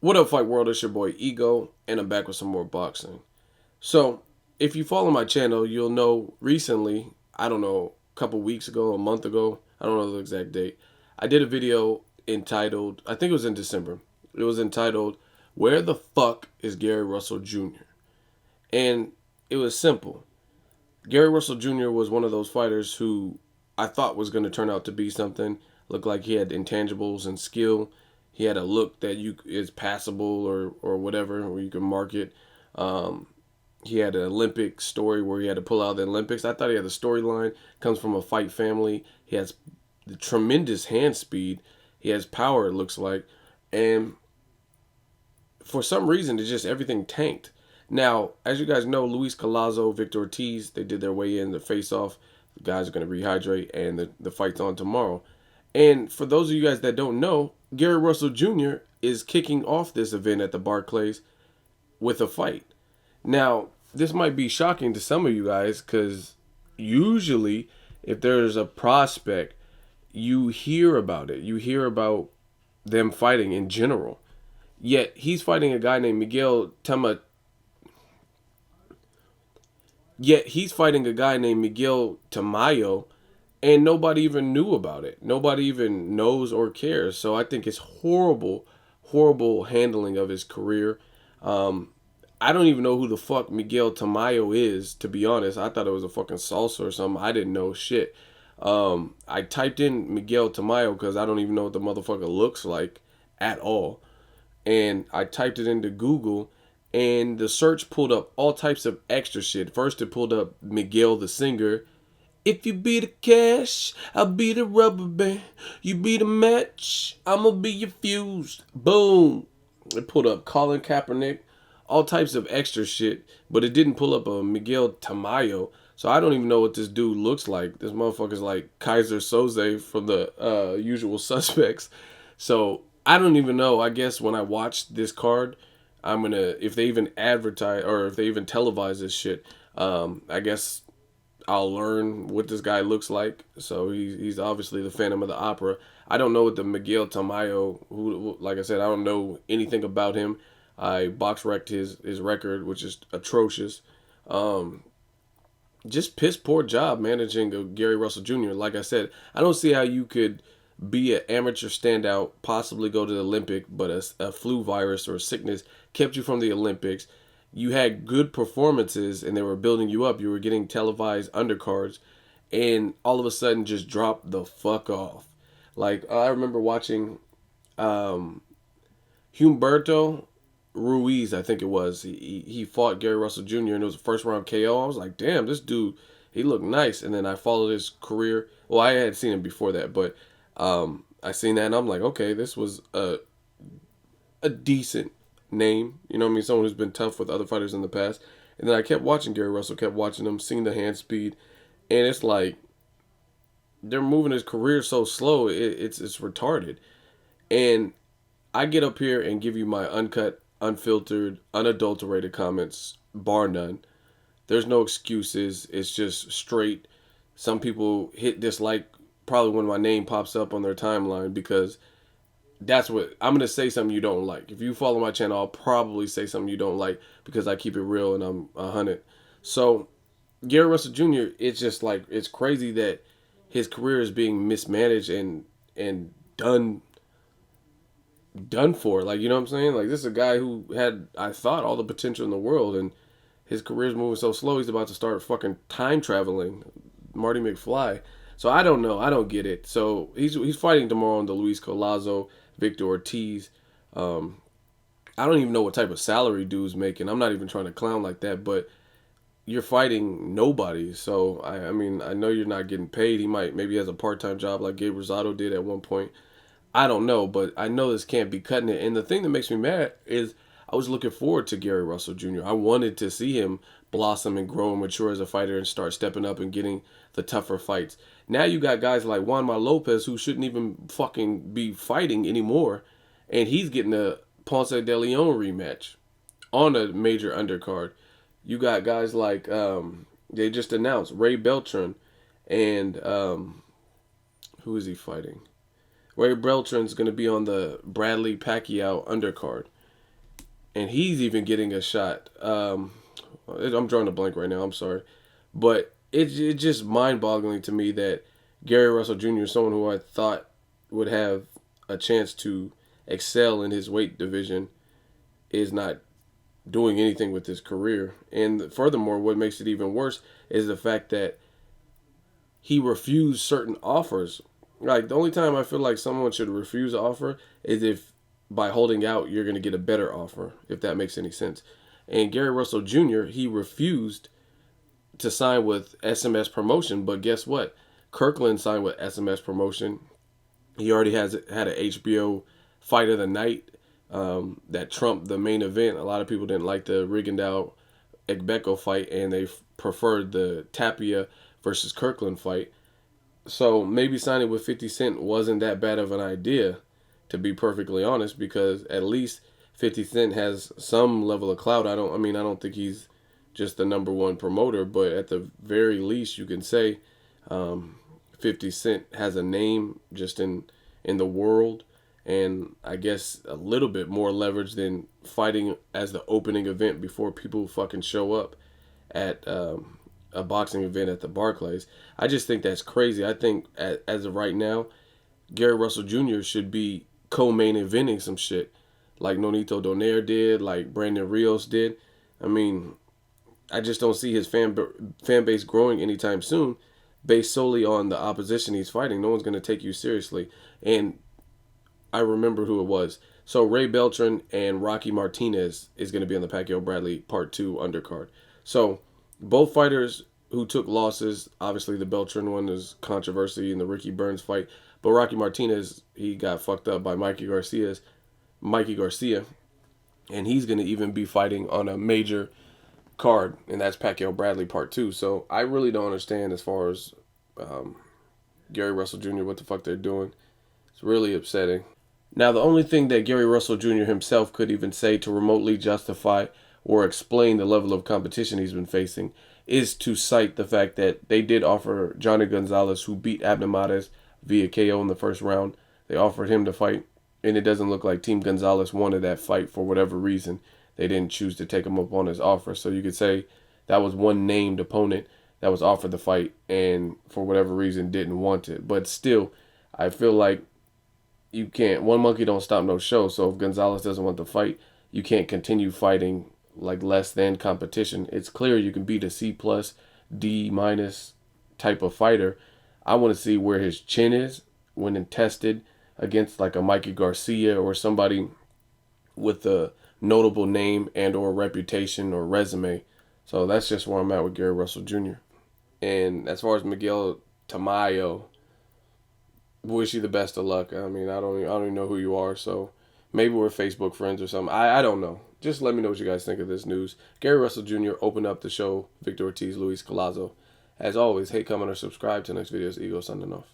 What up, Fight World? It's your boy Ego, and I'm back with some more boxing. So, if you follow my channel, you'll know recently, I don't know, a couple weeks ago, a month ago, I don't know the exact date, I did a video entitled, I think it was in December, it was entitled, Where the Fuck is Gary Russell Jr.? And it was simple. Gary Russell Jr. was one of those fighters who I thought was going to turn out to be something. Looked like he had intangibles and skill. He had a look that you is passable or whatever, where you can mark it. Um, he had an Olympic story where he had to pull out the Olympics. I thought he had the storyline. Comes from a fight family. He has the tremendous hand speed. He has power. It looks like, and for some reason, it's just everything tanked. Now, as you guys know, Luis Collazo, Victor Ortiz, they did their way in the face-off. The guys are going to rehydrate, and the fight's on tomorrow. And for those of you guys that don't know, Gary Russell Jr. is kicking off this event at the Barclays with a fight. Now, this might be shocking to some of you guys because usually, if there's a prospect, you hear about it. You hear about them fighting in general. Yet he's fighting a guy named Yet he's fighting a guy named Miguel Tomayo, and nobody even knew about it. Nobody even knows or cares. So I think it's horrible, horrible handling of his career. Um, I don't even know who the fuck Miguel Tamayo is, to be honest. I thought it was a fucking salsa or something. I didn't know shit. I typed in Miguel Tamayo because I don't even know what the motherfucker looks like at all. And I typed it into Google, and the search pulled up all types of extra shit. First, it pulled up Miguel the singer. If you be the cash, I'll be the rubber band. You be the match, I'ma be your fuse. Boom. It pulled up Colin Kaepernick, all types of extra shit, but it didn't pull up a Miguel Tamayo. So I don't even know what this dude looks like. This motherfucker's like Kaiser Soze from the Usual Suspects. So I don't even know. I guess when I watch this card, I'm gonna, if they even advertise or if they even televise this shit, I guess I'll learn what this guy looks like. So he's obviously the Phantom of the Opera. I don't know what the Miguel Tamayo, who, like I said, I don't know anything about him. I box wrecked his record, which is atrocious. Um, just piss poor job managing Gary Russell Jr. Like I said, I don't see how you could be an amateur standout, possibly go to the Olympic, but a flu virus or a sickness kept you from the Olympics. You had good performances and they were building you up. You were getting televised undercards, and all of a sudden just dropped the fuck off. Like I remember watching um, Humberto Ruiz, I think it was. He fought Gary Russell Jr. and it was a first round KO. I was like, damn, this dude, he looked nice. And then I followed his career. Well, I had seen him before that, but I seen that and I'm like, okay, this was a decent name. You know what I mean? Someone who's been tough with other fighters in the past. And then I kept watching Gary Russell, kept watching him, seeing the hand speed, and it's like they're moving his career so slow, it's retarded. And I get up here and give you my uncut, unfiltered, unadulterated comments, bar none. There's no excuses. It's just straight. Some people hit dislike probably when my name pops up on their timeline because that's what I'm gonna say something you don't like. If you follow my channel, I'll probably say something you don't like because I keep it real and I'm 100. So Gary Russell Jr., it's just like it's crazy that his career is being mismanaged and done for. Like, you know what I'm saying? Like, this is a guy who had, I thought, all the potential in the world, and his career's moving so slow. He's about to start fucking time traveling, Marty McFly. So I don't know. I don't get it. So he's fighting tomorrow on the Luis Collazo, Victor Ortiz. Um, I don't even know what type of salary dude's making. I'm not even trying to clown like that, but you're fighting nobody. So I mean, I know you're not getting paid. Maybe he has a part-time job like Gabe Rosado did at one point. I don't know, but I know this can't be cutting it. And the thing that makes me mad is I was looking forward to Gary Russell Jr. I wanted to see him blossom and grow and mature as a fighter and start stepping up and getting the tougher fights. Now you got guys like Juanma Lopez who shouldn't even fucking be fighting anymore, and he's getting a Ponce de Leon rematch on a major undercard. You got guys like they just announced Ray Beltran and who is he fighting? Ray Beltran's going to be on the Bradley Pacquiao undercard. and he's even getting a shot. I'm drawing a blank right now. I'm sorry, but it's just mind-boggling to me that Gary Russell Jr. is someone who I thought would have a chance to excel in his weight division is not doing anything with his career. And furthermore, what makes it even worse is the fact that he refused certain offers. Like, the only time I feel like someone should refuse an offer is if by holding out you're going to get a better offer, if that makes any sense. And Gary Russell Jr., he refused to sign with SMS Promotion, but guess what? Kirkland signed with SMS Promotion. He already had an HBO Fight of the Night that trumped the main event. A lot of people didn't like the Rigondeaux Egbeko fight, and they preferred the Tapia versus Kirkland fight. So maybe signing with 50 Cent wasn't that bad of an idea, to be perfectly honest, because at least 50 Cent has some level of clout. I don't think he's just the number one promoter, but at the very least, you can say 50 Cent has a name just in the world, and I guess a little bit more leverage than fighting as the opening event before people fucking show up at a boxing event at the Barclays. I just think that's crazy. I think as of right now, Gary Russell Jr. should be co-main eventing some shit like Nonito Donaire did, like Brandon Rios did. I mean, I just don't see his fan base growing anytime soon based solely on the opposition he's fighting. No one's going to take you seriously. And I remember who it was. So Ray Beltran and Rocky Martinez is going to be on the Pacquiao Bradley Part 2 undercard. So both fighters who took losses, obviously the Beltran one is controversy in the Ricky Burns fight, but Rocky Martinez, he got fucked up by Mikey Garcia, and he's going to even be fighting on a major card, and that's Pacquiao Bradley Part 2. So I really don't understand as far as Gary Russell Jr., what the fuck they're doing. It's really upsetting. Now, the only thing that Gary Russell Jr. himself could even say to remotely justify or explain the level of competition he's been facing is to cite the fact that they did offer Johnny Gonzalez, who beat Abnemades via KO in the first round. They offered him to fight, and it doesn't look like Team Gonzalez wanted that fight for whatever reason. They didn't choose to take him up on his offer. So you could say that was one named opponent that was offered the fight and for whatever reason didn't want it. But still, I feel like you can't, one monkey don't stop no show. So if Gonzalez doesn't want the fight, you can't continue fighting like less than competition. It's clear you can beat a C plus, D minus type of fighter. I want to see where his chin is when tested against like a Mikey Garcia or somebody with a notable name and or reputation or resume. So that's just where I'm at with Gary Russell Jr. And as far as Miguel Tomayo, wish you the best of luck. I mean, I don't even know who you are, so maybe we're Facebook friends or something. I don't know. Just let me know what you guys think of this news. Gary Russell Jr. opened up the show. Victor Ortiz, Luis Colazo. As always, hate, comment, or subscribe. Till next video, it's Ego signing off.